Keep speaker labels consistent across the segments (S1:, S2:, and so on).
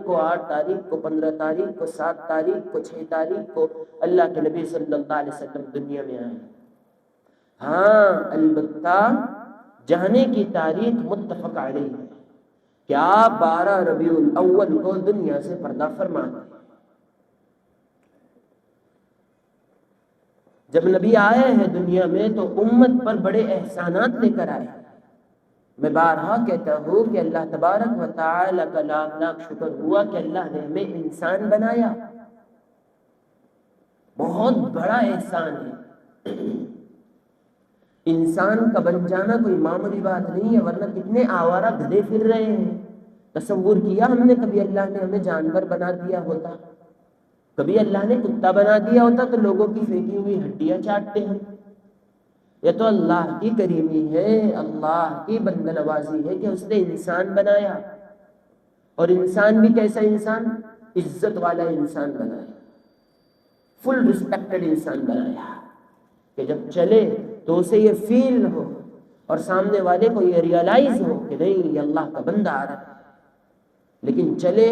S1: کو، 8 تاریخ کو، 15 تاریخ کو، 7 تاریخ کو، 6 تاریخ کو اللہ کے نبی صلی اللہ علیہ وسلم دنیا میں آئے۔ ہاں البتہ جانے کی تاریخ متفق علیہ ہے کہ آپ 12 ربیع الاول کو دنیا سے پردہ فرما گئے۔ جب نبی آئے ہیں دنیا میں تو امت پر بڑے احسانات لے کر آئے۔ میں بارہا کہتا ہوں کہ اللہ تبارک و تعالی کا لاکھ لاکھ شکر ہوا کہ اللہ نے ہمیں انسان بنایا، بہت بڑا احسان ہے۔ انسان کا بن جانا کوئی معمولی بات نہیں ہے، ورنہ کتنے آوارہ گدھے پھر رہے ہیں۔ تصور کیا ہم نے کبھی اللہ نے ہمیں جانور بنا دیا ہوتا؟ کبھی اللہ نے کتا بنا دیا ہوتا تو لوگوں کی پھینکی ہوئی ہڈیاں چاٹتے ہیں۔ یہ تو اللہ کی کریمی ہے، اللہ کی بندہ نوازی ہے کہ اس نے انسان بنایا، اور انسان بھی کیسا انسان؟ عزت والا انسان بنایا، فل رسپیکٹڈ انسان بنایا کہ جب چلے تو اسے یہ فیل ہو اور سامنے والے کو یہ ریالائز ہو کہ نہیں یہ اللہ کا بندہ آ رہا ہے۔ لیکن چلے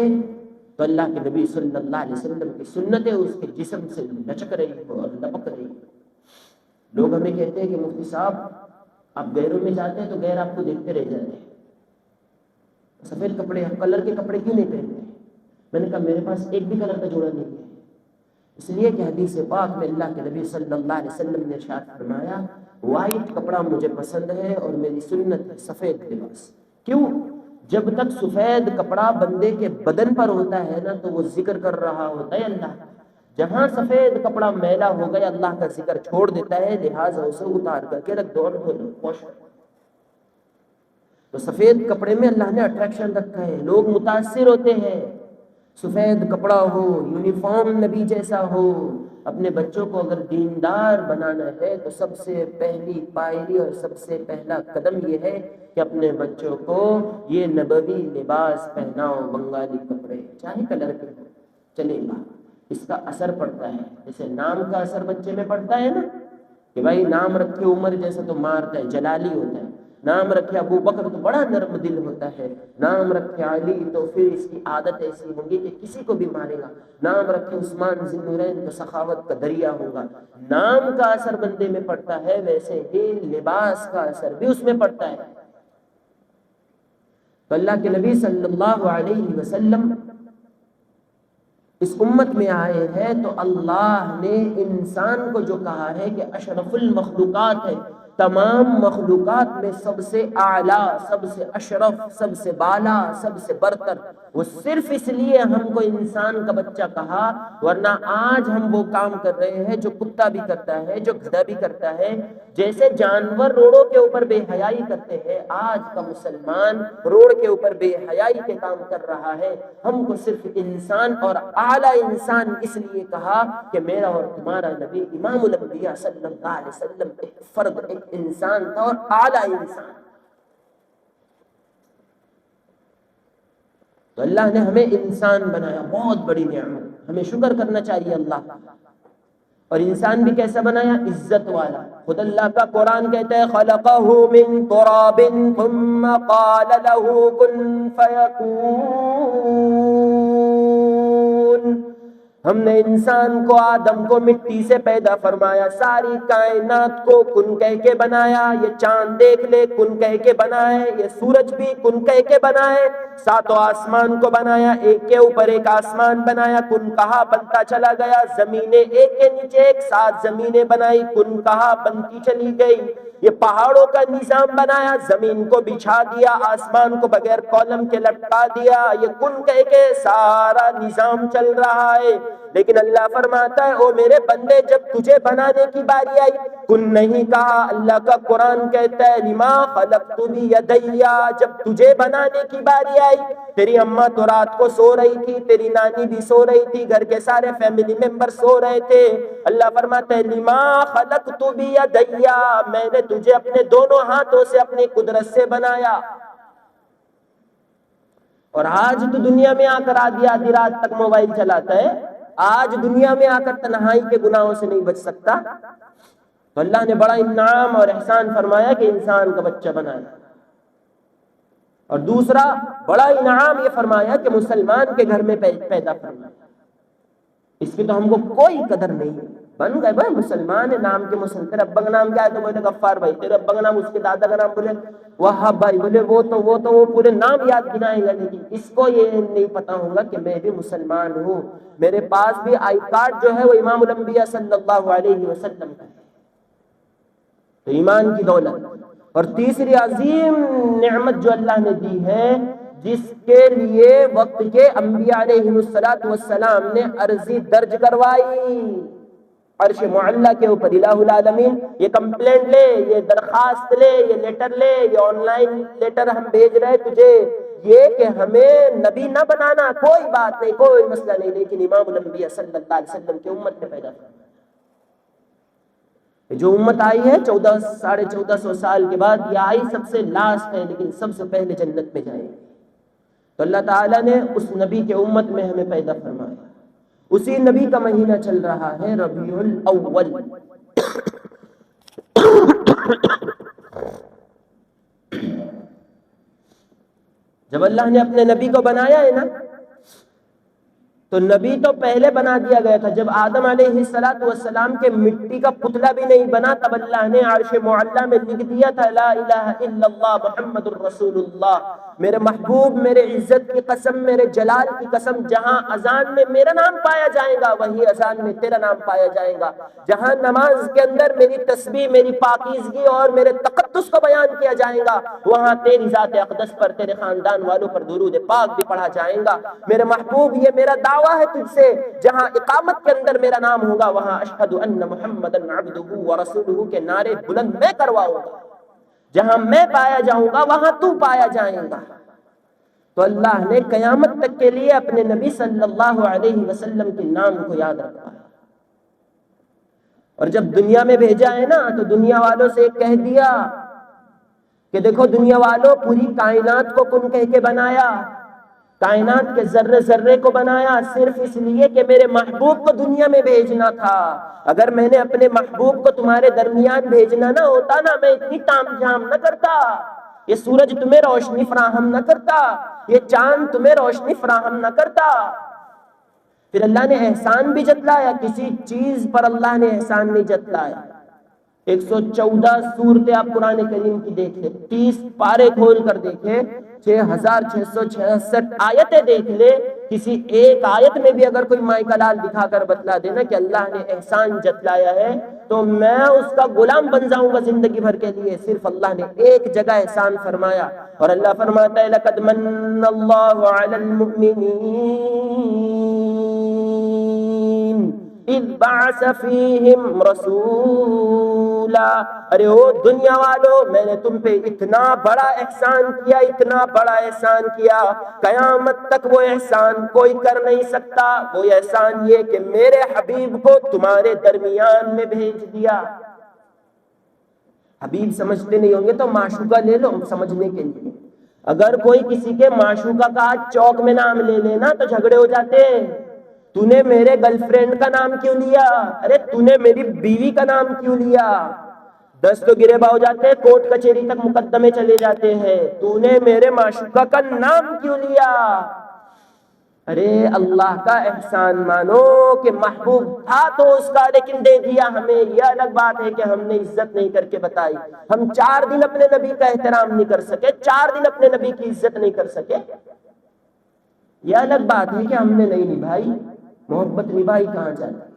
S1: تو اللہ کے نبی صلی اللہ علیہ وسلم کی سنتیں اس کے جسم سے لچک رہی ہو اور لپک رہی ہو۔ لوگ ہمیں کہتے ہیں کہ مفتی صاحب آپ غیروں میں جاتے ہیں تو غیر آپ کو دیکھتے رہ جاتے ہیں، سفید کپڑے کلر کے کپڑے کیوں نہیں پہنتے؟ میں نے کہا میرے پاس ایک بھی کلر کا جوڑا نہیں ہے، اس لیے کہ حدیث پاک میں اللہ کے نبی صلی اللہ علیہ وسلم نے ارشاد فرمایا وائٹ کپڑا مجھے پسند ہے اور میری سنت ہے سفید لباس۔ کیوں؟ جب تک سفید کپڑا بندے کے بدن پر ہوتا ہے نا تو وہ ذکر کر رہا ہوتا ہے اللہ، جہاں سفید کپڑا میلا ہو گیا اللہ کا ذکر چھوڑ دیتا ہے، لہٰذا اسے اتار کر کے رکھ دو اور دھو دو۔ تو سفید کپڑے میں اللہ نے اٹریکشن رکھا ہے، لوگ متاثر ہوتے ہیں۔ سفید کپڑا ہو، یونیفارم نبی جیسا ہو۔ اپنے بچوں کو اگر دیندار بنانا ہے تو سب سے پہلی پائری اور سب سے پہلا قدم یہ ہے کہ اپنے بچوں کو یہ نبوی لباس پہناؤ، بنگالی کپڑے چاہے کلر کے ہو چلے گا، اس کا اثر پڑتا ہے۔ جیسے نام کا اثر بچے میں پڑتا ہے نا کہ بھائی نام رکھے عمر جیسا تو مارتا ہے، جلالی ہوتا ہے، نام رکھے ابو بکر تو بڑا نرم دل ہوتا ہے، نام رکھے علی تو پھر اس کی عادت ایسی ہوگی کہ کسی کو بھی مارے گا، نام رکھے عثمان ذی النورین تو سخاوت کا دریا ہوگا۔ نام کا اثر بندے میں پڑتا ہے، ویسے ہی لباس کا اثر بھی اس میں پڑتا ہے۔ تو اللہ کے نبی صلی اللہ علیہ وسلم اس امت میں آئے ہیں تو اللہ نے انسان کو جو کہا ہے کہ اشرف المخلوقات ہے، تمام مخلوقات میں سب سے اعلیٰ، سب سے اشرف، سب سے بالا، سب سے برتر، وہ صرف اس لیے ہم کو انسان کا بچہ کہا، ورنہ آج ہم وہ کام کر رہے ہیں جو کتا بھی کرتا ہے، جو گدھا بھی کرتا ہے۔ جیسے جانور روڑوں کے اوپر بے حیائی کرتے ہیں، آج کا مسلمان روڑ کے اوپر بے حیائی کے کام کر رہا ہے۔ ہم کو صرف انسان اور اعلیٰ انسان اس لیے کہا کہ میرا اور تمہارا نبی امام الانبیاء صلی اللہ علیہ وسلم ایک فرد، ایک انسان تھا اور اعلیٰ انسان۔ تو اللہ نے ہمیں انسان بنایا، بہت بڑی نعمت، ہمیں شکر کرنا چاہیے اللہ کا۔ اور انسان بھی کیسا بنایا؟ عزت والا۔ خود اللہ کا قرآن کہتا ہے خلقہ من تراب ثم قال له کن فیکون، ہم نے انسان کو آدم کو مٹی سے پیدا فرمایا، ساری کائنات کو کن کہہ کے بنایا۔ یہ چاند دیکھ لے کن کہہ کے بنائے، یہ سورج بھی کن کہہ کے بنائے، ساتوں آسمان کو بنایا، ایک کے اوپر ایک آسمان بنایا، کن کہا بنتا چلا گیا، زمینیں ایک کے نیچے ایک 7 زمینیں بنائی، کن کہا بنتی چلی گئی۔ یہ پہاڑوں کا نظام بنایا، زمین کو بچھا دیا، آسمان کو بغیر کالم کے لٹکا دیا، یہ کن کہہ کے سارا نظام چل رہا ہے۔ لیکن اللہ فرماتا ہے او میرے بندے جب تجھے بنانے کی باری آئی کن نہیں کہا۔ اللہ کا قرآن کہتا ہے لما خلقت بیدیا، جب تجھے بنانے کی باری آئی، تیری اماں تو رات کو سو رہی تھی، تیری نانی بھی سو رہی تھی، گھر کے سارے فیملی ممبر سو رہے تھے، اللہ فرماتا ہے لما خلقت بیدیا، میں نے تجھے اپنے دونوں ہاتھوں سے اپنی قدرت سے بنایا۔ اور آج تو دنیا میں آ کر آدھی رات تک موبائل چلاتا ہے، آج دنیا میں آ کر تنہائی کے گناہوں سے نہیں بچ سکتا۔ تو اللہ نے بڑا انعام اور احسان فرمایا کہ انسان کا بچہ بنایا۔ اور دوسرا بڑا انعام یہ فرمایا کہ مسلمان کے گھر میں پیدا فرمایا. اس کی تو ہم کو کوئی قدر نہیں ہے. بن گئے بھائی مسلمان ہے، نام کے مسلمان. تیرے ابا کا نام کیا ہے؟ تو بولے غفار بھائی. تیرے ابا کا نام، اس کے دادا کا نام بولے وہاب بھائی. بولے وہ پورے نام یاد گنائے گا، لیکن اس کو یہ نہیں پتا ہوگا کہ میں بھی مسلمان ہوں. میرے پاس بھی آئی کارڈ جو ہے وہ امام الانبیاء صلی اللہ علیہ وسلم کا ہے. تو ایمان کی دولت. اور تیسری عظیم نعمت جو اللہ نے دی ہے، جس کے لیے وقت کے انبیاء علیہ السلام نے عرضی درج کروائی عرش معلی کے اوپر. الہ العالمین یہ کمپلینٹ لے، یہ درخواست لے، یہ لیٹر لے، یہ آن لائن لیٹر ہم بھیج رہے تجھے، یہ کہ ہمیں نبی نہ بنانا کوئی بات نہیں، کوئی مسئلہ نہیں، لیکن امام الانبیاء صلی اللہ علیہ وسلم کی امت میں پیدا کرنا. جو امت آئی ہے 1400 سال کے بعد، یہ آئی سب سے لاسٹ ہے، لیکن سب سے پہلے جنت میں جائے گی. تو اللہ تعالیٰ نے اس نبی کے امت میں ہمیں پیدا فرمایا. اسی نبی کا مہینہ چل رہا ہے ربیع الاول. جب اللہ نے اپنے نبی کو بنایا ہے نا، تو نبی تو پہلے بنا دیا گیا تھا. جب آدم علیہ السلام کے مٹی کا پتلا بھی نہیں بنا، تب اللہ نے عرش معلی میں لکھ دیا تھا لا الہ الا اللہ محمد الرسول اللہ. میرے محبوب، میرے عزت کی قسم، میرے جلال کی قسم، جہاں اذان میں میرا نام پایا جائے گا وہی اذان میں تیرا نام پایا جائے گا. جہاں نماز کے اندر میری تسبیح، میری پاکیزگی اور میرے تقدس کو بیان کیا جائے گا، وہاں تیری ذات اقدس پر، تیرے خاندان والوں پر درود پاک بھی پڑھا جائے گا. میرے محبوب، یہ میرا دعویٰ ہے تجھ سے، جہاں اقامت کے اندر میرا نام ہوگا وہاں اشہد ان محمدن عبدہ ورسولہ کے نعرے بلند میں کرواؤں گا. جہاں میں پایا جاؤں گا وہاں تو پایا جائے گا. تو اللہ نے قیامت تک کے لیے اپنے نبی صلی اللہ علیہ وسلم کے نام کو یاد رکھا ہے. اور جب دنیا میں بھیجا ہے نا، تو دنیا والوں سے کہہ دیا کہ دیکھو دنیا والوں، پوری کائنات کو کن کہہ کے بنایا، کائنات کے ذرے ذرے کو بنایا صرف اس لیے کہ میرے محبوب کو دنیا میں بھیجنا تھا. اگر میں نے اپنے محبوب کو تمہارے درمیان بھیجنا نہ ہوتا نا، میں اتنی تام جھام نہ کرتا، یہ سورج تمہیں روشنی فراہم نہ کرتا، یہ چاند تمہیں روشنی فراہم نہ کرتا. پھر اللہ نے احسان بھی جتلایا. کسی چیز پر اللہ نے احسان نہیں جتلایا. 114 صورتیں آپ قرآن کریم کی دیکھیں، 30 پارے کھول کر دیکھیں، 6666 آیتیں دیکھ لے، کسی ایک آیت میں بھی اگر کوئی مائی کا لال دکھا کر بتلا دینا کہ اللہ نے احسان جتلایا ہے، تو میں اس کا غلام بن جاؤں گا زندگی بھر کے لیے. صرف اللہ نے ایک جگہ احسان فرمایا، اور اللہ فرماتا ہے لَقَدْ مَنَّ اللَّهُ عَلَى الْمُؤْمِنِينَ اذ بعث فیہم رسولا. ارے او دنیا والو، میں نے تم پہ اتنا بڑا احسان کیا، اتنا بڑا احسان کیا، قیامت تک وہ احسان کوئی کر نہیں سکتا. وہ احسان یہ کہ میرے حبیب کو تمہارے درمیان میں بھیج دیا. حبیب سمجھتے نہیں ہوں گے تو معشوقہ لے لو سمجھنے کے لیے. اگر کوئی کسی کے معشوقہ کا چوک میں نام لے لینا تو جھگڑے ہو جاتے ہیں. تو نے میرے گرل فرینڈ کا نام کیوں لیا؟ ارے تو نے میری بیوی کا نام کیوں لیا؟ 10 تو گریباں ہو جاتے ہیں، کورٹ کچہری تک مقدمے چلے جاتے ہیں. تو نے میرے معشوقہ کا نام کیوں لیا؟ ارے اللہ کا احسان مانو کہ محبوب تھا تو اس کا، لیکن دے دیا ہمیں. یہ الگ بات ہے کہ ہم نے عزت نہیں کر کے بتائی. ہم 4 دن اپنے نبی کا احترام نہیں کر سکے، 4 دن اپنے نبی کی عزت نہیں کر سکے. یہ الگ بات ہے کہ ہم نے نہیں نبھائی. محبت نبھائی کہاں جاتی ہے؟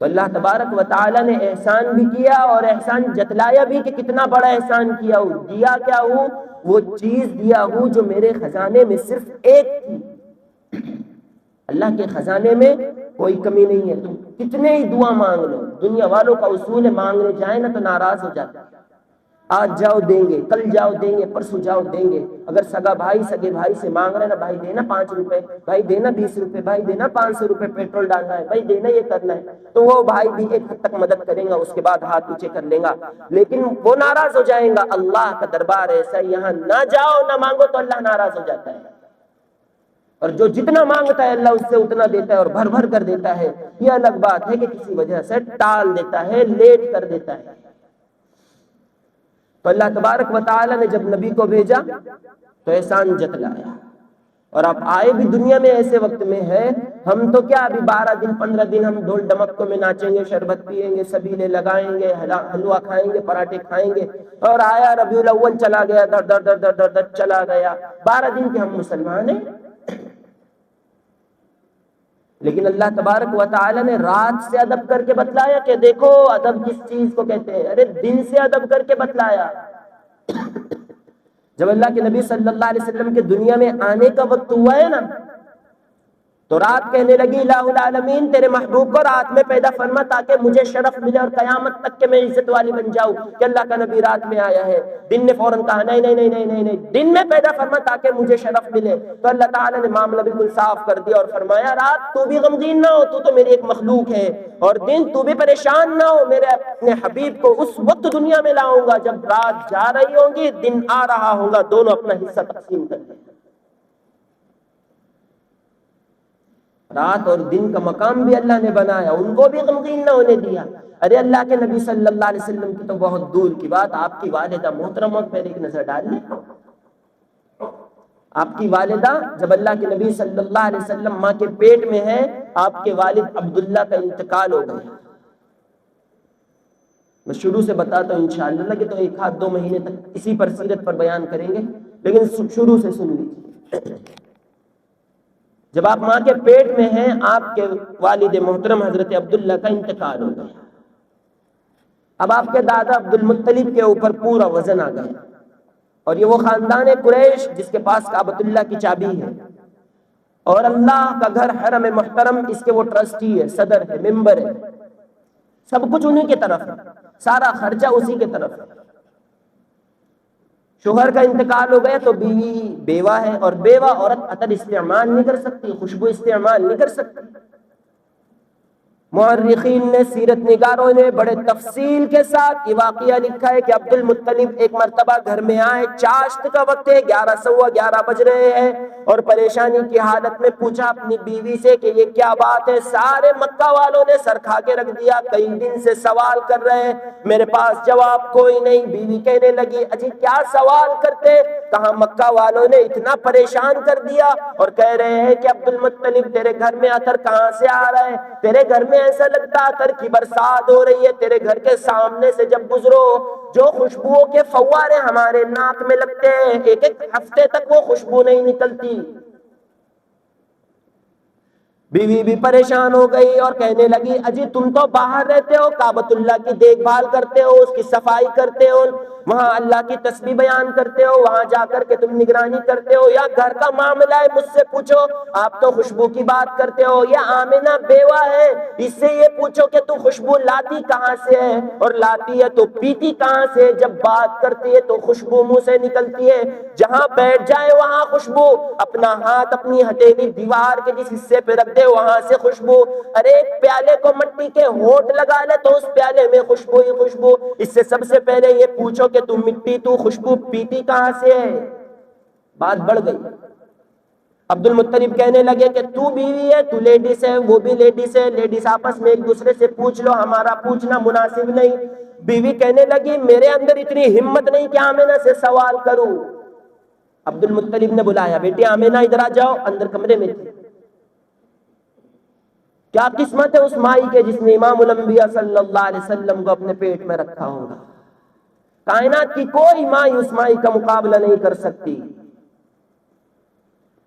S1: تو اللہ تبارک و تعالی نے احسان بھی کیا اور احسان جتلایا بھی کہ کتنا بڑا احسان کیا ہوں. دیا کیا ہوں؟ وہ چیز دیا ہوں جو میرے خزانے میں صرف ایک تھی. اللہ کے خزانے میں کوئی کمی نہیں ہے. تم کتنے ہی دعا مانگ لو، دنیا والوں کا اصول ہے مانگنے جائیں نا تو ناراض ہو جاتا ہے. آج جاؤ دیں گے، کل جاؤ دیں گے، پرسوں جاؤ دیں گے. اگر سگا بھائی سگے بھائی سے مانگ رہے نا، بھائی دینا 5 روپے، بھائی دینا 20 روپے، بھائی دینا 500 روپے پیٹرول ڈالنا ہے، بھائی دینا یہ کرنا ہے، تو وہ بھائی بھی ایک حد تک مدد کریں گا، اس کے بعد ہاتھ نیچے کر لیں گا، لیکن وہ ناراض ہو جائیں گا. اللہ کا دربار ایسا ہے، یہاں نہ جاؤ نہ مانگو تو اللہ ناراض ہو جاتا ہے. اور جو جتنا مانگتا ہے اللہ اس سے اتنا دیتا ہے اور بھر بھر کر دیتا ہے. یہ الگ بات ہے کہ کسی وجہ سے ٹال دیتا ہے، لیٹ کر دیتا ہے. تو اللہ تبارک و تعالی نے جب نبی کو بھیجا تو احسان جتلایا. اور اب آئے بھی دنیا میں ایسے وقت میں ہے، ہم تو کیا ابھی 12 دن 15 دن ہم ڈھول ڈمکوں میں ناچیں گے، شربت پیئیں گے، سبیلے لگائیں گے، حلوہ کھائیں گے، پراٹھے کھائیں گے، اور آیا ربیع الاول چلا گیا، در در در در در در چلا گیا. 12 دن کے ہم مسلمان ہیں. لیکن اللہ تبارک و تعالی نے رات سے ادب کر کے بتلایا کہ دیکھو ادب کس چیز کو کہتے ہیں. ارے دن سے ادب کر کے بتلایا. جب اللہ کے نبی صلی اللہ علیہ وسلم کے دنیا میں آنے کا وقت ہوا ہے نا، تو رات کہنے لگی الہ العالمین تیرے محبوب کو رات میں پیدا فرما تاکہ مجھے شرف ملے اور قیامت تک کہ میں عزت والی بن جاؤں کہ اللہ کا نبی رات میں آیا ہے. دن نے فوراً کہا نہیں نہیں نہیں نہیں نہیں نہیں، دن میں پیدا فرما تاکہ مجھے شرف ملے. تو اللہ تعالیٰ نے معاملہ بالکل صاف کر دیا اور فرمایا رات تو بھی غمگین نہ ہو، تو تو میری ایک مخلوق ہے، اور دن تو بھی پریشان نہ ہو، میرے اپنے حبیب کو اس وقت دنیا میں لاؤں گا جب رات جا رہی ہوں گی، دن آ رہا ہوگا، دونوں اپنا حصہ تقسیم کر دیں. رات اور دن کا مقام بھی اللہ نے بنایا، ان کو بھی غمگین نہ ہونے دیا. ارے اللہ کے نبی صلی اللہ علیہ وسلم کی تو بہت دور کی بات، آپ کی والدہ محترمہ پر ایک نظر ڈال لیں. آپ کی والدہ جب اللہ کے نبی صلی اللہ علیہ وسلم ماں کے پیٹ میں ہے، آپ کے والد عبداللہ کا انتقال ہو گیا. میں شروع سے بتاتا ہوں انشاءاللہ کہ تو 1-2 مہینے تک اسی پر سیرت پر بیان کریں گے، لیکن شروع سے سن لیجیے. جب آپ ماں کے پیٹ میں ہیں، آپ کے والد محترم حضرت عبداللہ کا انتقال ہو گیا. اب آپ کے دادا عبد المطلب کے اوپر پورا وزن آ گیا، اور یہ وہ خاندان قریش جس کے پاس کعبۃ اللہ کی چابی ہے، اور اللہ کا گھر حرم محترم، اس کے وہ ٹرسٹی ہے، صدر ہے، ممبر ہے، سب کچھ انہی کے طرف ہے، سارا خرچہ اسی کے طرف ہے. شوہر کا انتقال ہو گیا تو بیوی بیوہ ہے، اور بیوہ عورت عطر استعمال نہیں کر سکتی، خوشبو استعمال نہیں کر سکتی. مورخین نے، سیرت نگاروں نے بڑے تفصیل کے ساتھ یہ واقعہ لکھا ہے کہ عبد المطلب ایک مرتبہ گھر میں آئے، چاشت کا وقت ہے، 11:15 بج رہے ہیں، اور پریشانی کی حالت میں پوچھا اپنی بیوی سے کہ یہ کیا بات ہے. سارے مکہ والوں نے سر کھا کے رکھ دیا، کئی دن سے سوال کر رہے ہیں، میرے پاس جواب کوئی نہیں. بیوی کہنے لگی اجی کیا سوال کرتے؟ کہاں مکہ والوں نے اتنا پریشان کر دیا اور کہہ رہے ہیں کہ عبد المطلب تیرے گھر میں عطر کہاں سے آ رہا ہے؟ تیرے گھر میں ایسا لگتا عطر کی برسات ہو رہی ہے. تیرے گھر کے سامنے سے جب گزرو جو خوشبوؤں کے فوارے ہمارے ناک میں لگتے ہیں، ایک ہفتے تک وہ خوشبو نہیں نکلتی. بیوی بھی پریشان ہو گئی اور کہنے لگی اجی تم تو باہر رہتے ہو، کعبۃ اللہ کی دیکھ بھال کرتے ہو، اس کی صفائی کرتے ہو، وہاں اللہ کی تسبیح بیان کرتے ہو، وہاں جا کر کے تم نگرانی کرتے ہو، یا گھر کا معاملہ ہے مجھ سے پوچھو، آپ تو خوشبو کی بات کرتے ہو. یا آمنہ بیوہ ہے، اس سے یہ پوچھو کہ تو خوشبو لاتی کہاں سے ہے، اور لاتی ہے تو پیتی کہاں سے؟ جب بات کرتی ہے تو خوشبو منہ سے نکلتی ہے، جہاں بیٹھ جائے وہاں خوشبو، اپنا ہاتھ اپنی ہتھیلی دیوار کے جس حصے پہ رکھ دے وہاں سے خوشبو. ارے ایک پیالے کو مٹی کے ہونٹ لگا لے تو اس پیالے میں خوشبو ہی خوشبو. اس سے سب سے پہلے یہ پوچھو کہ تو مٹی تو خوشبو پیتی کہاں سے ہے؟ بات بڑھ گئی. عبد المطلب کہنے لگے کہ تو بیوی ہے، تو لیڈیز ہے، وہ بھی لیڈیز ہے، لیڈیز آپس میں ایک دوسرے سے پوچھ لو، ہمارا پوچھنا مناسب نہیں. بیوی کہنے لگی میرے اندر اتنی ہمت نہیں کہ آمنہ سے سوال کروں. عبد المطلب نے بلایا، بیٹی آمنہ ادھر آ جاؤ. اندر کمرے میں تھی. کیا قسمت ہے اس مائی کے جس نے امام الانبیاء صلی اللہ علیہ وسلم کو اپنے پیٹ میں رکھا ہوگا. کائنات کی کوئی مائی اس مائی کا مقابلہ نہیں کر سکتی.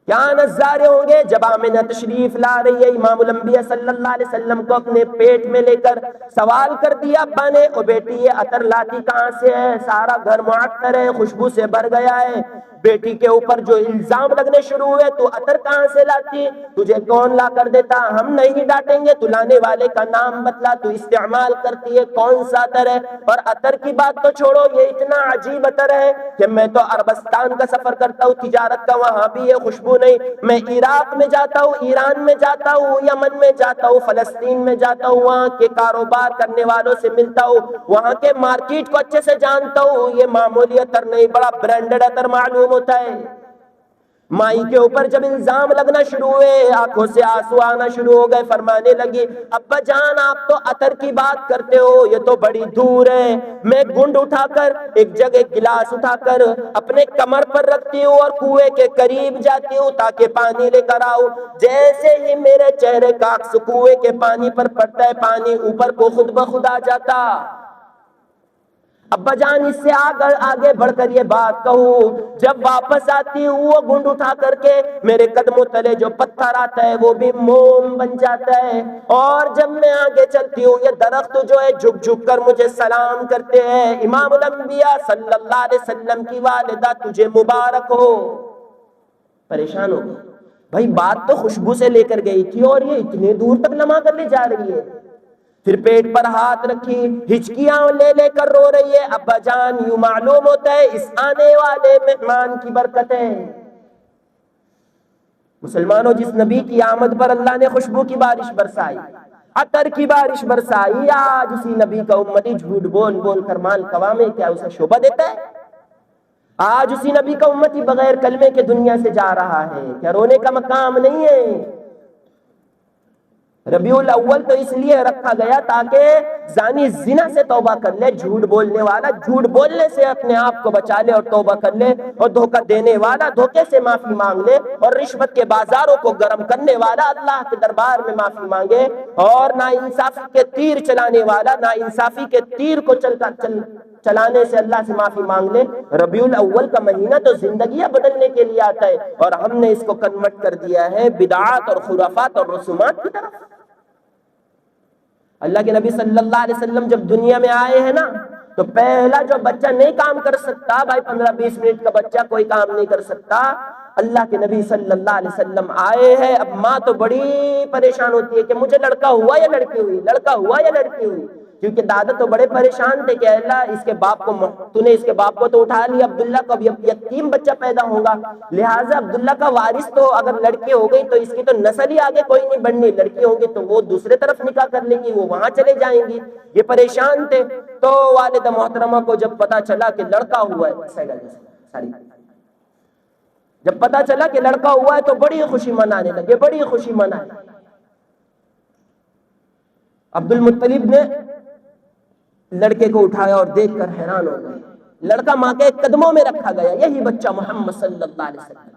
S1: کیا نظارے ہوں گے جب آمنہ تشریف لا رہی ہے، امام الانبیاء صلی اللہ علیہ وسلم کو اپنے پیٹ میں لے کر سوال کر دیا ابا نے، او بیٹی یہ عطر لاتی کہاں سے ہے؟ سارا گھر معطر ہے، خوشبو سے بھر گیا ہے. بیٹی کے اوپر جو الزام لگنے شروع ہوئے، تو عطر کہاں سے لاتی؟ تجھے کون لا کر دیتا؟ ہم نہیں ڈانٹیں گے، تو لانے والے کا نام بتلا، تو استعمال کرتی ہے کون سا عطر ہے؟ اور عطر کی بات تو چھوڑو، یہ اتنا عجیب عطر ہے کہ میں تو عربستان کا سفر کرتا ہوں تجارت کا، وہاں بھی یہ خوشبو نہیں. میں عراق میں جاتا ہوں، ایران میں جاتا ہوں، یمن میں جاتا ہوں، فلسطین میں جاتا ہوں، وہاں کے کاروبار کرنے والوں سے ملتا ہوں، وہاں کے مارکیٹ کو اچھے سے جانتا ہوں. یہ معمولی عطر نہیں، بڑا برانڈڈ عطر معلوم ہوتا ہے. مائی کے اوپر جب الزام لگنا شروع ہوئے، آنکھوں سے آنسو آنا شروع ہو گئے، فرمانے لگی ابا جان آپ تو عطر کی بات کرتے ہو، یہ تو بڑی دور ہے، میں گنڈ اٹھا کر ایک جگہ گلاس اٹھا کر اپنے کمر پر رکھتی ہوں اور کنویں کے قریب جاتی ہوں تاکہ پانی لے کر آؤں، جیسے ہی میرے چہرے کا عکس کنویں کے پانی پر پڑتا ہے پانی اوپر کو خود بخود آ جاتا۔ ابا جان اس سے آگے بڑھ کر یہ بات کہوں، جب واپس آتی ہوں وہ گنڈ اٹھا کر کے میرے قدموں تلے جو پتھر آتا ہے وہ بھی موم بن جاتا ہے، اور جب میں آگے چلتی ہوں یہ درخت جو ہے جھک جھک کر مجھے سلام کرتے ہیں، امام الانبیاء صلی اللہ علیہ وسلم کی والدہ تجھے مبارک ہو۔ پریشان ہو گئی، بھائی بات تو خوشبو سے لے کر گئی تھی اور یہ اتنے دور تک لما کر لے جا رہی ہے۔ پھر پیٹ پر ہاتھ رکھی، ہچکیاں لے لے کر رو رہی ہے، ابا جان یوں معلوم ہوتا ہے اس آنے والے مہمان کی برکت ہے۔ مسلمانوں، جس نبی کی آمد پر اللہ نے خوشبو کی بارش برسائی، عطر کی بارش برسائی، آج اسی نبی کا امتی جھوٹ بول بول کر مال کمائے، کیا اسے شعبہ دیتا ہے؟ آج اسی نبی کا امتی بغیر کلمے کے دنیا سے جا رہا ہے، کیا رونے کا مقام نہیں ہے؟ ربیع الاول تو اس لیے رکھا گیا تاکہ زانی زنا سے توبہ کر لے، جھوٹ بولنے والا جھوٹ بولنے سے اپنے آپ کو بچا لے اور توبہ کر لے، اور دھوکہ دینے والا دھوکے سے معافی مانگ لے، اور رشوت کے بازاروں کو گرم کرنے والا اللہ کے دربار میں معافی مانگے، اور ناانصافی کے تیر چلانے والا ناانصافی کے تیر کو چلانے سے اللہ سے معافی مانگ لے۔ ربیع الاول کا مہینہ تو زندگیاں بدلنے کے لیے آتا ہے، اور ہم نے اس کو کنورٹ کر دیا ہے بدعات اور خرافات اور رسومات کی طرف۔ اللہ کے نبی صلی اللہ علیہ وسلم جب دنیا میں آئے ہیں نا، تو پہلا جو بچہ نہیں کام کر سکتا، بھائی 15-20 منٹ کا بچہ کوئی کام نہیں کر سکتا، اللہ کے نبی صلی اللہ علیہ وسلم آئے ہیں۔ اب ماں تو بڑی پریشان ہوتی ہے کہ مجھے لڑکا ہوا یا لڑکی ہوئی، لڑکا ہوا یا لڑکی ہوئی، کیونکہ دادا تو بڑے پریشان تھے کہ اللہ اس کے باپ کو تو نے اس کے باپ کو تو اٹھا لیا، عبداللہ کو اب یتیم بچہ پیدا ہوگا، لہٰذا عبداللہ کا وارث تو اگر لڑکی ہو گئی تو اس کی تو نسل ہی آگے کوئی نہیں بڑھنی، لڑکی ہوگی تو وہ دوسرے طرف نکاح کر لیں گی، وہ وہاں چلے جائیں گی، یہ پریشان تھے۔ تو والدہ محترمہ کو جب پتا چلا کہ لڑکا ہوا ہے، جب پتا چلا کہ لڑکا ہوا ہے تو بڑی خوشی منانے لگے، بڑی خوشی منانے۔ عبد المطلب نے لڑکے کو اٹھایا اور دیکھ کر حیران ہو گئے، لڑکا ماں کے قدموں میں رکھا گیا، یہی بچہ محمد صلی اللہ علیہ وسلم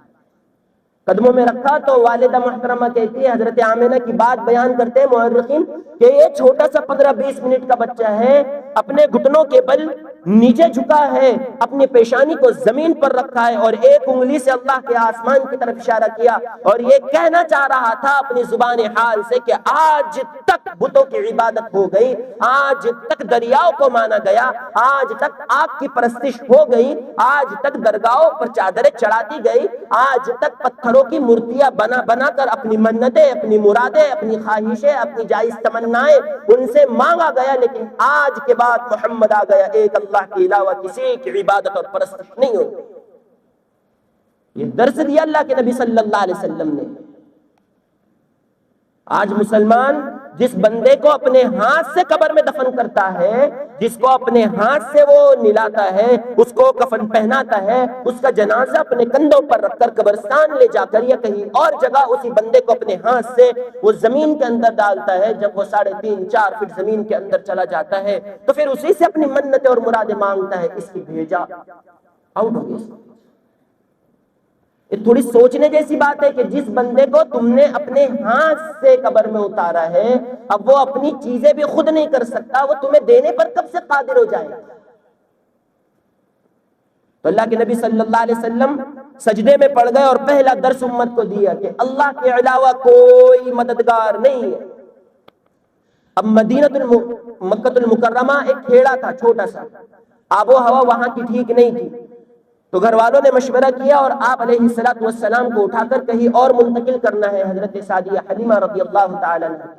S1: قدموں میں رکھا۔ تو والدہ محترمہ کہتی ہے، حضرت آمنہ کی بات بیان کرتے ہیں مورخین کہ یہ چھوٹا سا 15-20 منٹ کا بچہ ہے، اپنے گھٹنوں کے بل نیچے جھکا ہے، اپنی پیشانی کو زمین پر رکھا ہے، اور ایک انگلی سے اللہ کے آسمان کی طرف اشارہ کیا، اور یہ کہنا چاہ رہا تھا اپنی زبان حال سے کہ آج تک بتوں کی عبادت ہو گئی، آج تک دریاؤں کو مانا گیا، آج تک آگ کی پرستش ہو گئی، آج تک درگاہوں پر چادریں چڑھاتی گئی، آج تک پتھروں کی مورتیاں بنا بنا کر اپنی منتیں، اپنی مرادیں، اپنی خواہشیں، اپنی جائز تمنائیں ان سے مانگا گیا، لیکن آج کے بعد محمد آ گیا، ایک اللہ کے علاوہ کسی کی عبادت اور پرستش نہیں ہوگی۔ یہ درس دیا اللہ کے نبی صلی اللہ علیہ وسلم نے۔ آج مسلمان جس بندے کو اپنے ہاتھ سے قبر میں دفن کرتا ہے، جس کو اپنے ہاتھ سے وہ نلاتا ہے، اس کو کفن پہناتا ہے، اس کا جنازہ اپنے کندھوں پر رکھ کر قبرستان لے جا کر یا کہیں اور جگہ اسی بندے کو اپنے ہاتھ سے وہ زمین کے اندر ڈالتا ہے، جب وہ 3.5-4 فٹ زمین کے اندر چلا جاتا ہے تو پھر اسی سے اپنی منتیں اور مرادیں مانگتا ہے، اس کی بھیجا آؤٹ ہو گئی۔ یہ تھوڑی سوچنے جیسی بات ہے کہ جس بندے کو تم نے اپنے ہاتھ سے قبر میں اتارا ہے، اب وہ اپنی چیزیں بھی خود نہیں کر سکتا، وہ تمہیں دینے پر کب سے قادر ہو جائے گا؟ تو اللہ کے نبی صلی اللہ علیہ وسلم سجدے میں پڑ گئے اور پہلا درس امت کو دیا کہ اللہ کے علاوہ کوئی مددگار نہیں ہے۔ اب مکہ المکرمہ ایک کھیڑا تھا چھوٹا سا، آب و ہوا وہاں کی ٹھیک نہیں تھی، تو گھر والوں نے مشورہ کیا اور آپ علیہ السلام کو اٹھا کر کہیں اور منتقل کرنا ہے، حضرت سعدیہ حلیمہ رضی اللہ تعالی عنہ۔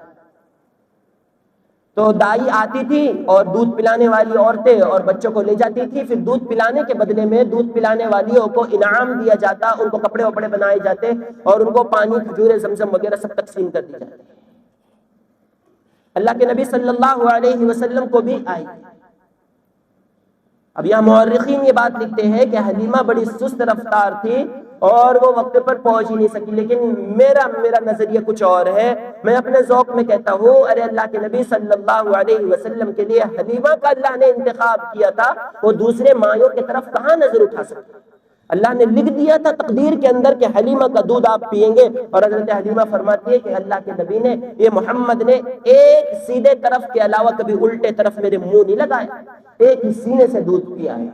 S1: تو دائی آتی تھی اور دودھ پلانے والی عورتیں اور بچوں کو لے جاتی تھی، پھر دودھ پلانے کے بدلے میں دودھ پلانے والیوں کو انعام دیا جاتا، ان کو کپڑے وپڑے بنائے جاتے اور ان کو پانی، کھجوریں، زمزم وغیرہ سب تقسیم کر دی جاتی۔ اللہ کے نبی صلی اللہ علیہ وسلم کو بھی آئی۔ اب یہاں مورخین یہ بات لکھتے ہیں کہ حلیمہ بڑی سست رفتار تھی، اور وہ وقت پر پہنچ ہی نہیں سکی. لیکن میرا نظریہ کچھ اور ہے. میں اپنے ذوق میں کہتا ہوں ارے اللہ کے نبی صلی اللہ علیہ وسلم کے لیے حلیمہ کا اللہ نے انتخاب کیا تھا, وہ دوسرے مائوں کی طرف کہاں نظر اٹھا سکتا؟ اللہ نے لکھ دیا تھا تقدیر کے اندر کہ حلیمہ کا دودھ آپ پیئیں گے. اور حضرت حلیمہ فرماتی ہے کہ اللہ کے نبی نے, یہ محمد نے ایک سیدھے طرف کے علاوہ کبھی الٹے طرف میرے منہ نہیں لگایا, ایک ہی سینے سے دودھ پیا ہے.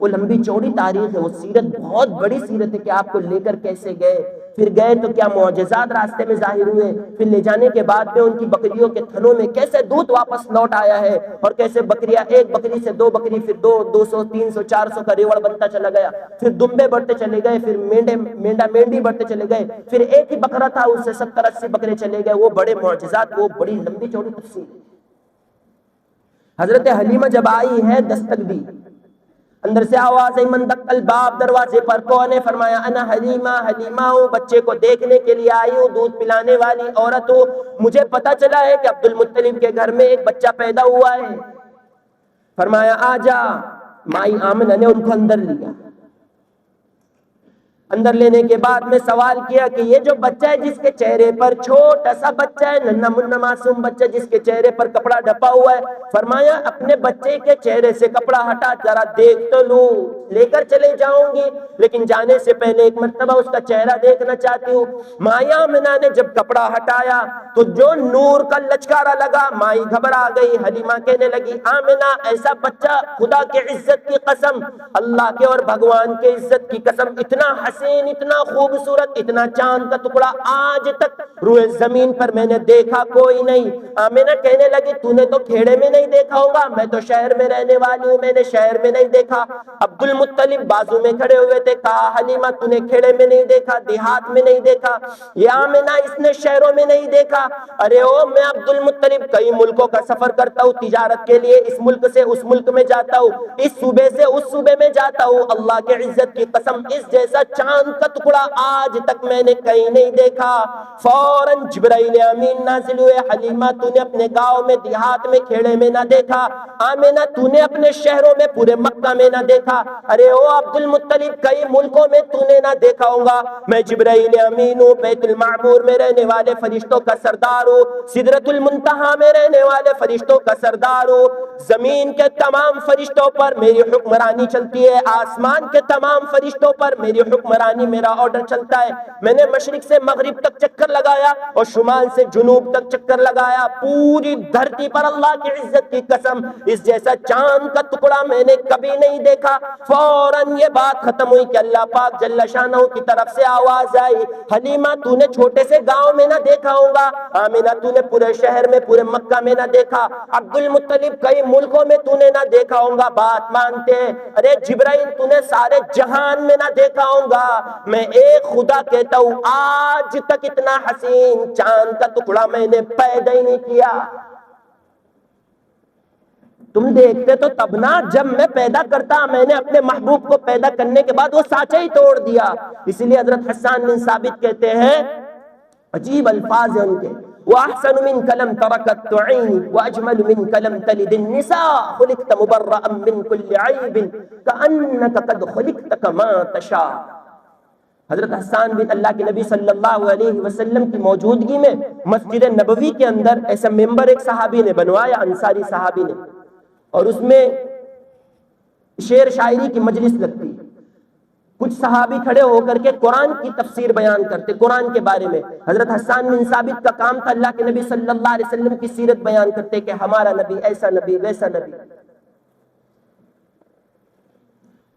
S1: وہ لمبی چوڑی تاریخ ہے, وہ سیرت بہت بڑی سیرت ہے کہ آپ کو لے کر کیسے گئے, پھر گئے تو کیا معجزات راستے میں ظاہر ہوئے, پھر لے جانے کے بعد میں ان کی بکریوں کے تھنوں میں کیسے دودھ واپس لوٹ آیا ہے, اور کیسے بکریاں ایک بکری سے 2 بکری, پھر 200 300 400 کا ریوڑ بنتا چلا گیا, پھر دمبے بڑھتے چلے گئے, پھر مینڈا مینڈی بڑھتے چلے گئے, پھر ایک ہی بکرا تھا اس سے 70 80 بکرے چلے گئے. وہ بڑے معجزات, وہ بڑی لمبی چوڑی تفصیل. حضرت حلیمہ جب آئی ہے دستک دی, اندر سے آواز آئی من دق الباب, دروازے پر کون ہے؟ فرمایا انا حلیمہ, حلیمہ ہوں, بچے کو دیکھنے کے لیے آئی ہوں, دودھ پلانے والی عورت ہوں. مجھے پتا چلا ہے کہ عبد المطلب کے گھر میں ایک بچہ پیدا ہوا ہے. فرمایا آ جا. مائی آمنہ نے ان کو اندر لیا. اندر لینے کے بعد میں سوال کیا کہ یہ جو بچہ ہے جس کے چہرے پر, چھوٹا سا بچہ ہے, ننھا منھا معصوم بچہ جس کے چہرے پر کپڑا ڈھپا ہوا ہے, فرمایا اپنے بچے کے چہرے سے کپڑا ہٹا ذرا دیکھ تو لوں, لے کر چلے جاؤں گی, لیکن جانے سے پہلے ایک مرتبہ اس کا چہرہ دیکھنا چاہتی ہوں. مائی آمنہ نے جب کپڑا ہٹایا تو جو نور کا لچکارا لگا, مائی گھبرا گئی. حلیمہ کہنے لگی آمنہ ایسا بچہ, خدا کے عزت کی قسم, اللہ کے اور بھگوان کے عزت کی قسم, اتنا اتنا خوبصورت, اتنا چاند کا ٹکڑا آج تک روئے زمین پر میں نے دیکھا کوئی نہیں. آمنہ کہنے لگی تو نے تو کھیڑے میں نہیں دیکھا ہوگا, میں تو شہر میں رہنے والی ہوں, میں نے شہر میں نہیں دیکھا. عبد المطلب بازو میں کھڑے ہوئے تھے, کہا حلیمہ تو نے کھیڑے میں نہیں دیکھا, دیہات میں نہیں دیکھا, یا آمنہ اس نے شہروں میں نہیں دیکھا. ارے او میں عبد المطلب کئی ملکوں کا سفر کرتا ہوں تجارت کے لیے, اس ملک سے اس ملک میں جاتا ہوں, اس صوبے سے اس صوبے میں جاتا ہوں, اللہ کے عزت کی قسم اس جیسا چاند کا ٹکڑا آج تک میں نے کہیں نہیں دیکھا. فوراً جبرائیل امین نازل ہوئے, حلیمہ تو نے اپنے گاؤں میں دیہات میں کھیڑے میں نہ دیکھا, آمنہ تو نے اپنے شہروں میں پورے مکہ میں نہ دیکھا. ارے او عبد المطلب کئی ملکوں میں تو نے نہ دیکھا ہوگا, میں جبرائیل امین ہوں, بیت المعمور میں رہنے والے فرشتوں کا سردار ہوں, سدرۃ المنتہا میں رہنے والے فرشتوں کا سردار ہوں, زمین کے تمام فرشتوں پر میری حکمرانی چلتی ہے, آسمان کے تمام فرشتوں پر میری حکمرانی, میرا آرڈر چلتا ہے. میں نے مشرق سے مغرب تک چکر لگایا اور شمال سے جنوب تک چکر لگایا, پوری دھرتی پر اللہ کی عزت کی قسم اس جیسا چاند کا ٹکڑا میں نے کبھی نہیں دیکھا. فوراً یہ بات ختم ہوئی کہ اللہ پاک جل شانہ کی طرف سے آواز آئی, حلیمہ تو نے چھوٹے سے گاؤں میں نہ دیکھا ہوگا, آمنہ تو نے پورے شہر میں پورے مکہ میں نہ دیکھا, عبد المطلب کئی ملکوں میں تو نے نہ دیکھا ہوگا, بات مانتے ہیں. ارے جبرائیل تو نے سارے جہان میں نہ دیکھا ہوگا, میں ایک خدا کہتا ہوں آج تک اتنا حسین چاند کا ٹکڑا میں نے پیدا ہی نہیں کیا. تم دیکھتے تو تب نہ, جب میں پیدا کرتا, میں نے اپنے محبوب کو پیدا کرنے کے بعد وہ سانچہ ہی توڑ دیا. اسی لیے حضرت حسان بن ثابت کہتے ہیں, عجیب الفاظ ہیں ان کے, وَأَحْسَنُ مِنْكَ لَمْ تَرَكَتْ تُعِينِ وَأَجْمَلُ مِنْكَ لَمْ تَلِدِ النِّسَاءُ خُلِقْتَ مُبَرَّأً مِنْ كُلِّ عَيْبٍ كَأَنَّكَ قَدْ خُلِقْتَ كَمَا تَشَاءُ. حضرت حسان بن اللہ کے نبی صلی اللہ علیہ وسلم کی موجودگی میں مسجد نبوی کے اندر ایسا ممبر ایک صحابی نے بنوایا, انصاری صحابی نے, اور اس میں شعر شاعری کی مجلس لگتی. کچھ صحابی کھڑے ہو کر کے قرآن کی تفسیر بیان کرتے, قرآن کے بارے میں. حضرت حسان بن ثابت کا کام تھا اللہ کے نبی صلی اللہ علیہ وسلم کی سیرت بیان کرتے کہ ہمارا نبی ایسا نبی ویسا نبی.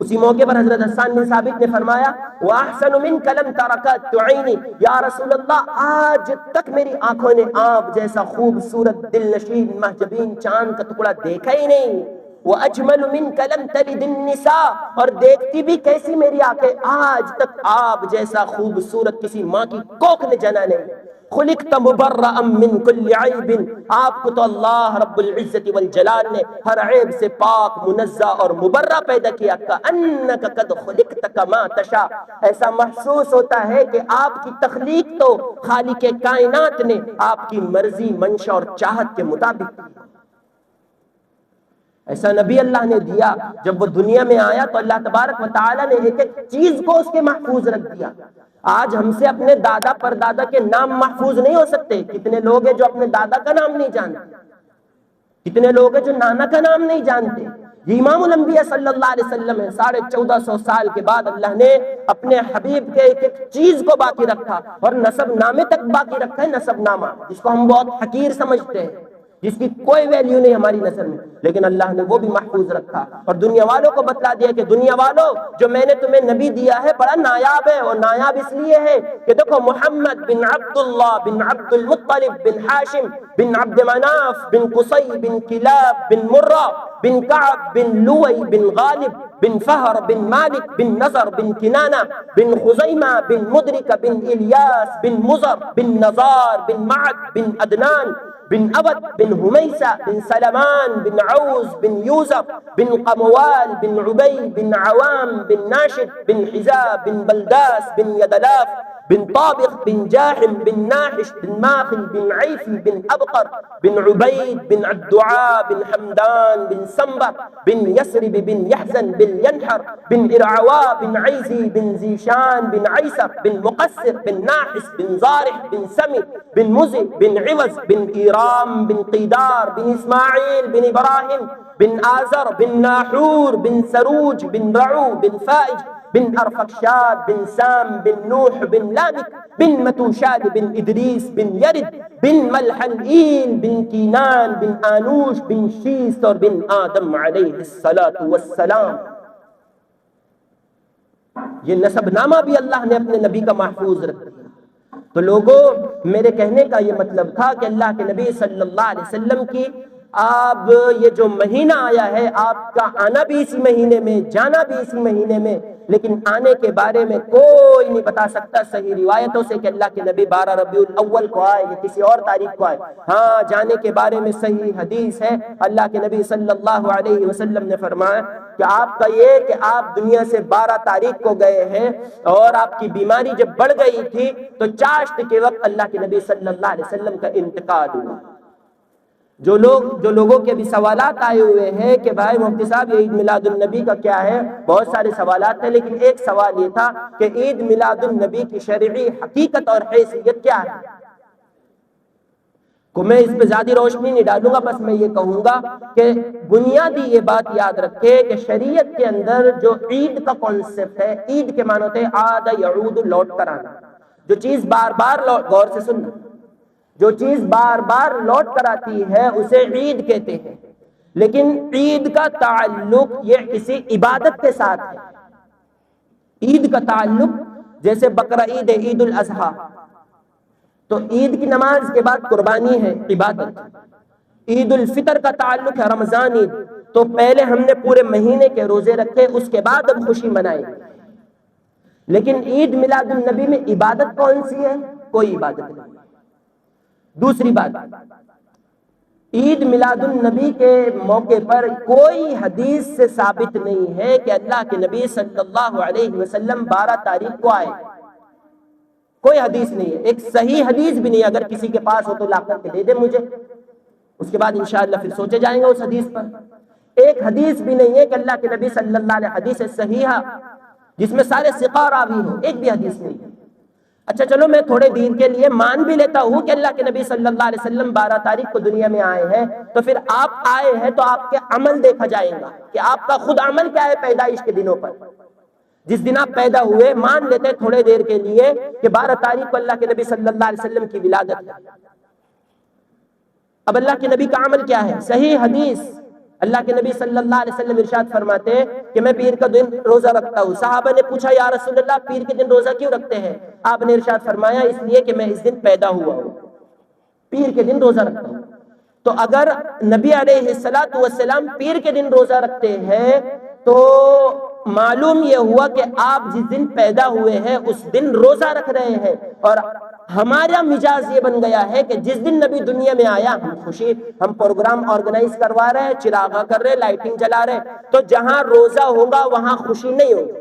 S1: اسی موقع پر حضرت حسان بن ثابت نے فرمایا, وَأَحْسَنُ مِنْكَ لَمْ تَرَكَتْ تُعِينِ, یا رسول اللہ آج تک میری آنکھوں نے آپ جیسا خوبصورت دل نشین محجبین چاند کا ٹکڑا دیکھا ہی نہیں. وَأَجْمَلُ مِنْكَ لَمْ تَلِدِ النِّسَاءُ, اور دیکھتی بھی کیسی میری آنکھیں, آج تک آپ جیسا خوبصورت کسی ماں کی کوکھ نے جنا نہیں. خُلِقْتَ مُبَرَّأً مِّن كُلِّ عَيْبٍ, آپ کو تو اللہ رب العزت والجلال نے ہر عیب سے پاک, منزہ اور مبرہ پیدا کیا. كَأَنَّكَ قَدْ خُلِقْتَ كَمَا تَشَاءُ, ایسا محسوس ہوتا ہے کہ آپ کی تخلیق تو خالق کائنات نے آپ کی مرضی, منشا اور چاہت کے مطابق. ایسا نبی اللہ نے دیا، جب وہ دنیا میں آیا تو اللہ تبارک و تعالیٰ نے ایک ایک چیز کو اس کے محفوظ رکھ دیا۔ آج ہم سے اپنے دادا پر دادا کے نام محفوظ نہیں ہو سکتے۔ کتنے لوگ ہیں جو اپنے دادا کا نام نہیں جانتے، کتنے لوگ ہیں جو نانا کا نام نہیں جانتے۔ یہ امام الانبیاء صلی اللہ علیہ وسلم ہے، 1450 سال کے بعد اللہ نے اپنے حبیب کے ایک ایک چیز کو باقی رکھا، اور نسب نامے تک باقی رکھا ہے۔ نسب نامہ جس کو ہم بہت حقیر سمجھتے ہیں، جس کی کوئی ویلیو نہیں ہماری نظر میں، لیکن اللہ نے وہ بھی محفوظ رکھا، اور دنیا والوں کو بتلا دیا کہ دنیا والوں، جو میں نے تمہیں نبی دیا ہے بڑا نایاب ہے، اور نایاب اس لیے ہے کہ دیکھو محمد بن عبداللہ بن عبد المطلب بن ہاشم بن عبد مناف بن قصی بن کلاب بن مرہ بن کعب بن لوئی بن غالب بن فہر بن مالک بن نضر بن کنانہ بن خزیمہ بن مدرک بن الیاس بن مضر بن نزار بن معد بن عدنان بن عبد بن حمیسہ بن سلمان بن عوز بن یوزر بن قموال بن عبی بن عوام بن ناشد بن حزاب بن بلداس بن یدلاف بن طابق بن جاحم بن ناحش بن ماخل بن عیفی بن ابقر بن عبید بن عدعاء بن حمدان بن سنبر بن یسرب بن یحزن بن ینحر بن ارعوا بن عیزی بن زیشان بن عیسر بن مقصر بن ناحس بن زارح بن سمی بن مزی بن عوض بن ایرام بن قیدار بن اسماعیل بن ابراہیم بن آزر بن ناحور بن سروج بن رعو بن فائج بن ارفقشاد بن سام بن نوح بن لامک بن متوشال بن ادریس بن یرد بن ملحلئیل بن کینان بن آنوش بن شیس اور بن آدم علیہ السلام۔ یہ نسب نامہ بھی اللہ نے اپنے نبی کا محفوظ رکھ دیا۔ تو لوگوں، میرے کہنے کا یہ مطلب تھا کہ اللہ کے نبی صلی اللہ علیہ وسلم کی اب یہ جو مہینہ آیا ہے، آپ کا آنا بھی اسی مہینے میں، جانا بھی اسی مہینے میں، لیکن آنے کے بارے میں کوئی نہیں بتا سکتا صحیح روایتوں سے کہ اللہ کے نبی 12 ربیع الاول کو آئے یا کسی اور تاریخ کو آئے۔ ہاں، جانے کے بارے میں صحیح حدیث ہے، اللہ کے نبی صلی اللہ علیہ وسلم نے فرمایا کہ آپ کا یہ کہ آپ دنیا سے 12 تاریخ کو گئے ہیں، اور آپ کی بیماری جب بڑھ گئی تھی تو چاشت کے وقت اللہ کے نبی صلی اللہ علیہ وسلم کا انتقال ہوا۔ جو لوگوں کے بھی سوالات آئے ہوئے ہیں کہ بھائی مفتی صاحب یہ عید میلاد النبی کا کیا ہے، بہت سارے سوالات ہیں، لیکن ایک سوال یہ تھا کہ عید میلاد النبی کی شرعی حقیقت اور حیثیت کیا ہے؟ کو میں اس پہ زیادہ روشنی نہیں ڈالوں گا، بس میں یہ کہوں گا کہ بنیادی یہ بات یاد رکھے کہ شریعت کے اندر جو عید کا کانسیپٹ ہے، عید کے معنی ہوتے ہیں عاد یعود، لوٹ کر آنا۔ جو چیز بار بار غور سے سننا، جو چیز بار بار لوٹ کر آتی ہے اسے عید کہتے ہیں، لیکن عید کا تعلق یہ کسی عبادت کے ساتھ ہے۔ عید کا تعلق جیسے بقرہ عید ہے، عید الاضحیٰ، تو عید کی نماز کے بعد قربانی ہے، عبادت۔ عید الفطر کا تعلق ہے رمضان عید، تو پہلے ہم نے پورے مہینے کے روزے رکھے، اس کے بعد اب خوشی منائی۔ لیکن عید میلاد النبی میں عبادت کون سی ہے؟ کوئی عبادت نہیں۔ دوسری بات، عید میلاد النبی کے موقع پر کوئی حدیث سے ثابت نہیں ہے کہ اللہ کے نبی صلی اللہ علیہ وسلم 12 تاریخ کو آئے، کوئی حدیث نہیں ہے، ایک صحیح حدیث بھی نہیں۔ اگر کسی کے پاس ہو تو لا کر کے دے دے مجھے، اس کے بعد انشاءاللہ پھر سوچے جائیں گے اس حدیث پر۔ ایک حدیث بھی نہیں ہے کہ اللہ کے نبی صلی اللہ علیہ حدیث صحیحہ جس میں سارے ثقہ راوی ہوں، ایک بھی حدیث نہیں ہے۔ اچھا چلو، میں تھوڑے دیر کے لیے مان بھی لیتا ہوں کہ اللہ کے نبی صلی اللہ علیہ وسلم 12 تاریخ کو دنیا میں آئے ہیں، تو پھر آپ آئے ہیں تو آپ کے عمل دیکھا جائے گا کہ آپ کا خود عمل کیا ہے پیدائش کے دنوں پر۔ جس دن آپ پیدا ہوئے، مان لیتے تھوڑے دیر کے لیے کہ 12 تاریخ کو اللہ کے نبی صلی اللہ علیہ وسلم کی ولادت ہے۔ اب اللہ کے نبی کا عمل کیا ہے؟ صحیح حدیث، اللہ کے نبی صلی اللہ علیہ وسلم ارشاد فرماتے ہیں کہ میں پیر کا دن روزہ رکھتا ہوں۔ صحابہ نے پوچھا یا رسول اللہ پیر کے دن روزہ کیوں رکھتے ہیں؟ آپ نے ارشاد فرمایا اس لیے کہ میں اس دن پیدا ہوا ہوں، پیر کے دن روزہ رکھتا ہوں۔ تو اگر نبی علیہ الصلوۃ والسلام پیر کے دن روزہ رکھتے ہیں تو معلوم یہ ہوا کہ آپ جس دن پیدا ہوئے ہیں اس دن روزہ رکھ رہے ہیں، اور ہمارا مزاج یہ بن گیا ہے کہ جس دن نبی دنیا میں آیا ہم خوشی، ہم پروگرام آرگنائز کروا رہے ہیں، چراغاں کر رہے ہیں، لائٹنگ جلا رہے ہیں، تو جہاں روزہ ہوگا وہاں خوشی نہیں ہوگی۔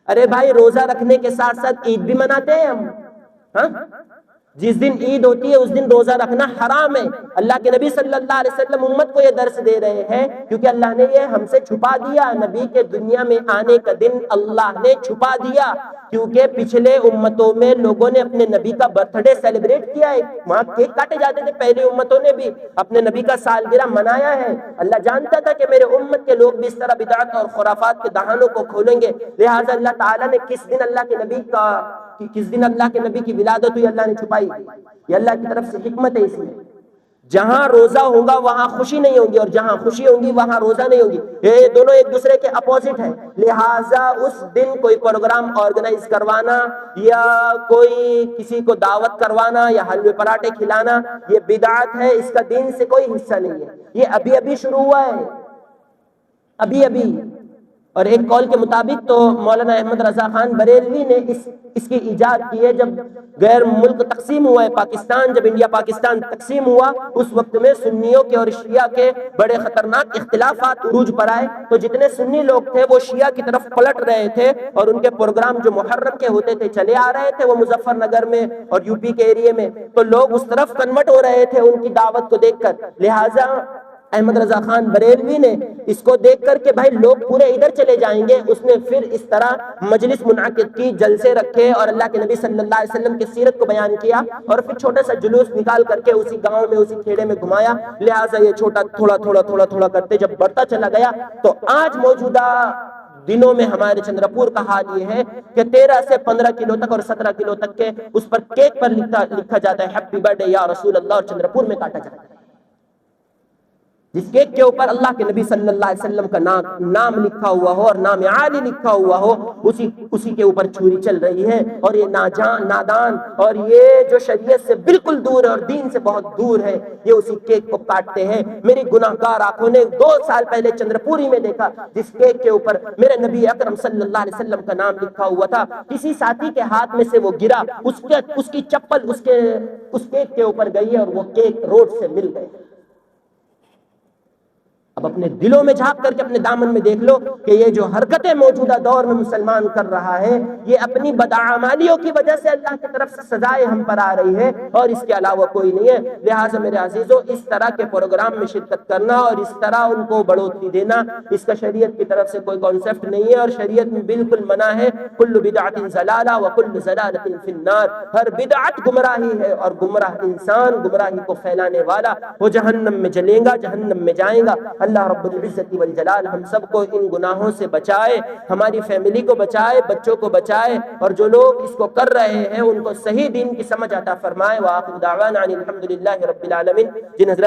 S1: ارے بھائی، روزہ رکھنے کے ساتھ ساتھ عید بھی مناتے ہیں ہم، ہاں؟ جس دن عید ہوتی ہے اس دن روزہ رکھنا حرام ہے۔ اللہ کے نبی صلی اللہ علیہ وسلم امت کو یہ درس دے رہے ہیں کیونکہ اللہ نے یہ ہم سے چھپا دیا، نبی کے دنیا میں آنے کا دن اللہ نے چھپا دیا، کیونکہ پچھلے امتوں میں لوگوں نے اپنے نبی کا برتھ ڈے سیلیبریٹ کیا ہے، وہاں کیک کاٹے جاتے تھے، پہلی امتوں نے بھی اپنے نبی کا سالگرہ منایا ہے۔ اللہ جانتا تھا کہ میرے امت کے لوگ بھی اس طرح بدعت اور خرافات کے دہانوں کو کھولیں گے، لہٰذا اللہ تعالیٰ نے کس دن اللہ کے نبی کی ولادت ہوئی اللہ نے چھپائی، یہ اللہ کی طرف سے حکمت ہے۔ اس میں جہاں روزہ ہوگا وہاں خوشی نہیں ہوگی، اور جہاں خوشی ہوگی وہاں روزہ نہیں ہوگی، یہ دونوں ایک دوسرے کے اپوزٹ ہیں، لہٰذا اس دن کوئی پروگرام آرگنائز کروانا یا کوئی کسی کو دعوت کروانا یا حلوے پراٹھے کھلانا یہ بدعت ہے، اس کا دین سے کوئی حصہ نہیں ہے، یہ ابھی ابھی شروع ہوا ہے، ابھی ابھی۔ اور ایک قول کے مطابق تو مولانا احمد رضا خان بریلوی نے اس کی ایجاد کی ہے۔ جب غیر ملک تقسیم ہوا ہے پاکستان، جب انڈیا پاکستان تقسیم ہوا، اس وقت میں سنیوں کے اور شیعہ کے بڑے خطرناک اختلافات عروج پر آئے، تو جتنے سنی لوگ تھے وہ شیعہ کی طرف پلٹ رہے تھے، اور ان کے پروگرام جو محرم کے ہوتے تھے چلے آ رہے تھے وہ مظفر نگر میں اور یو پی کے ایریے میں، تو لوگ اس طرف کنورٹ ہو رہے تھے ان کی دعوت کو دیکھ کر، لہٰذا احمد رضا خان بریلوی نے اس کو دیکھ کر کہ بھائی لوگ پورے ادھر چلے جائیں گے، اس نے پھر اس طرح مجلس منعقد کی، جلسے رکھے اور اللہ کے نبی صلی اللہ علیہ وسلم کی سیرت کو بیان کیا، اور پھر چھوٹا سا جلوس نکال کر کے اسی گاؤں میں اسی کھیڑے میں گھمایا، لہٰذا یہ چھوٹا تھوڑا کرتے جب بڑھتا چلا گیا، تو آج موجودہ دنوں میں ہمارے چندرپور کا حال یہ ہے کہ 13 سے 15 کلو تک اور 17 کلو تک کے اس پر کیک پر لکھا جاتا ہے ہیپی برتھ ڈے یا رسول اللہ، اور چندرپور میں کاٹا جاتا ہے، جس کیک کے اوپر اللہ کے نبی صلی اللہ علیہ وسلم کا نام لکھا ہوا ہو اور نام عالی لکھا ہوا ہو، اسی کے اوپر چھری چل رہی ہے، اور یہ نادان اور یہ جو شریعت سے بالکل دور ہے اور دین سے بہت دور ہے، یہ اسی کیک کو کاٹتے ہیں۔ میری گناہگار آنکھوں نے 2 سال پہلے چندرپوری میں دیکھا جس کیک کے اوپر میرے نبی اکرم صلی اللہ علیہ وسلم کا نام لکھا ہوا تھا، کسی ساتھی کے ہاتھ میں سے وہ گرا، اس کی چپل اس کیک کے اوپر گئی ہے اور وہ کیک روڈ سے مل گئے۔ اب اپنے دلوں میں جھانک کر کے اپنے دامن میں دیکھ لو کہ یہ جو حرکتیں موجودہ دور میں مسلمان کر رہا ہے، یہ اپنی بدعمالیوں کی وجہ سے اللہ کی طرف سے سزائیں ہم پر آ رہی ہے، اور اس کے علاوہ کوئی نہیں ہے۔ لہٰذا میرے عزیزو، اس طرح کے پروگرام میں شرکت کرنا اور اس طرح ان کو بڑھوتری دینا، اس کا شریعت کی طرف سے کوئی کانسیپٹ نہیں ہے، اور شریعت میں بالکل منع ہے۔ کل بدعت ضلالہ وکل ضلالۃ فی النار، ہر بدعت گمراہی ہے، اور گمراہ انسان گمراہی کو پھیلانے والا وہ جہنم میں جلے گا، جہنم میں جائے گا۔ اللہ رب العزت والجلال ہم سب کو ان گناہوں سے بچائے، ہماری فیملی کو بچائے، بچوں کو بچائے، اور جو لوگ اس کو کر رہے ہیں ان کو صحیح دین کی سمجھ عطا فرمائے۔ وآخر دعوانا ان الحمد للہ رب العالمین۔ جن حضرات